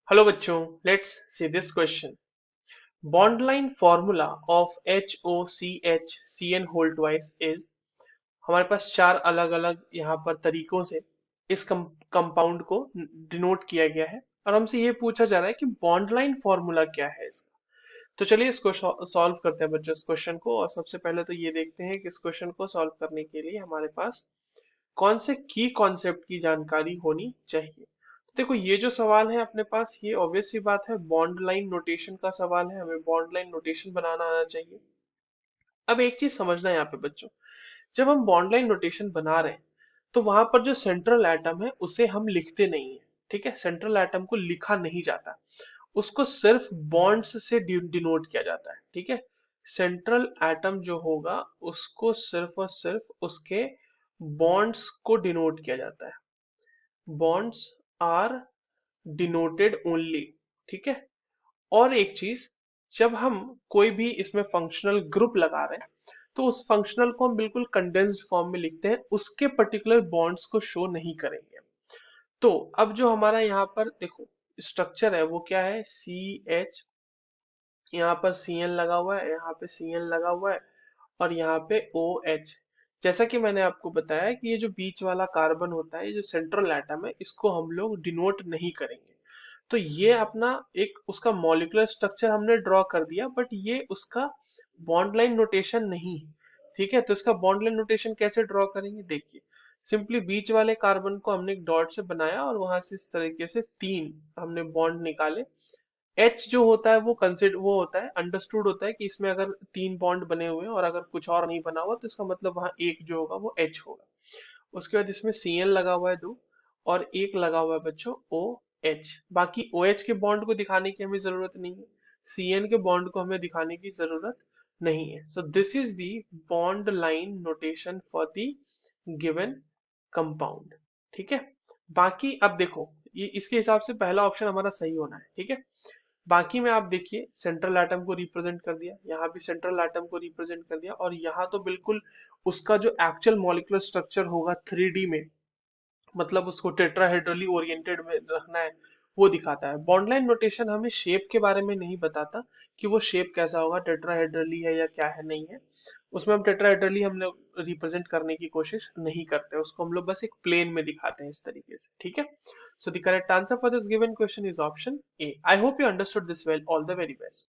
Hello बच्चों, let's see this question. Bond line formula of HOCH whole twice is. हमारे पास चार अलग अलग यहाँ पर तरीकों से इस कंपाउंड को डिनोट किया गया है और हमसे ये पूछा जा रहा है कि बॉन्ड लाइन फॉर्मूला क्या है इसका। तो चलिए इसको सॉल्व करते हैं बच्चों, इस क्वेश्चन को। और सबसे पहले तो ये देखते हैं कि इस क्वेश्चन को सॉल्व करने के लिए हमारे पास कौन से की कॉन्सेप्ट की जानकारी होनी चाहिए। तो देखो, ये जो सवाल है अपने पास, ये ऑब्वियस सी बात है, बॉन्ड लाइन नोटेशन का सवाल है। हमें बॉन्ड लाइन नोटेशन बनाना आना चाहिए। अब एक चीज समझना है यहाँ पे बच्चों, जब हम बॉन्ड लाइन नोटेशन बना रहे हैं तो वहां पर जो सेंट्रल एटम है उसे हम लिखते नहीं है। ठीक है, सेंट्रल एटम को लिखा नहीं जाता, उसको सिर्फ बॉन्ड्स से डिनोट किया जाता है। ठीक है, सेंट्रल एटम जो होगा उसको सिर्फ और सिर्फ उसके बॉन्ड्स को डिनोट किया जाता है। Bonds are denoted only. ठीक है, और एक चीज, जब हम कोई भी इसमें फंक्शनल ग्रुप लगा रहे हैं तो उस फंक्शनल को हम बिल्कुल कंडेंस्ड फॉर्म में लिखते हैं, उसके पर्टिकुलर बॉन्ड्स को शो नहीं करेंगे। तो अब जो हमारा यहाँ पर देखो स्ट्रक्चर है वो क्या है, CH, यहाँ पर Cn लगा हुआ है, यहाँ पे Cn लगा हुआ है, और यहाँ पे OH। जैसा कि मैंने आपको बताया कि ये जो बीच वाला कार्बन होता है, ये जो सेंट्रल एटम है, इसको हम लोग डिनोट नहीं करेंगे। तो ये अपना एक उसका मॉलिक्यूलर स्ट्रक्चर हमने ड्रॉ कर दिया, बट ये उसका बॉन्ड लाइन नोटेशन नहीं है। ठीक है, तो इसका बॉन्ड लाइन नोटेशन कैसे ड्रॉ करेंगे, देखिए। सिंपली बीच वाले कार्बन को हमने एक डॉट से बनाया और वहां से इस तरीके से तीन हमने बॉन्ड निकाले। एच जो होता है वो कंसिडर वो होता है, अंडरस्टूड होता है कि इसमें अगर तीन बॉन्ड बने हुए हैं और अगर कुछ और नहीं बना हुआ तो इसका मतलब वहां एक जो होगा वो एच होगा। उसके बाद इसमें Cn लगा हुआ है दो, और एक लगा हुआ है बच्चों OH। बाकी OH के बॉन्ड को दिखाने की हमें जरूरत नहीं है, Cn के बॉन्ड को हमें दिखाने की जरूरत नहीं है। So this is the bond line notation for the given compound. ठीक है, बाकी अब देखो, ये इसके हिसाब से पहला ऑप्शन हमारा सही होना है। ठीक है, बाकी में आप देखिए, सेंट्रल एटम को रिप्रेजेंट कर दिया, यहाँ भी सेंट्रल एटम को रिप्रेजेंट कर दिया, और यहाँ तो बिल्कुल उसका जो एक्चुअल मॉलिक्यूलर स्ट्रक्चर होगा 3D में, मतलब उसको टेट्राहेड्रली ओरिएंटेड में रखना है, वो दिखाता है। बॉन्ड लाइन नोटेशन हमें शेप के बारे में नहीं बताता कि वो शेप कैसा होगा, टेट्राहेड्रली है या क्या है, नहीं है। उसमें हम टेट्राहेड्रली हम लोग रिप्रेजेंट करने की कोशिश नहीं करते, उसको हम लोग बस एक प्लेन में दिखाते हैं इस तरीके से। ठीक है, so the correct answer for this given question is option A. I hope you understood this well. All the very best.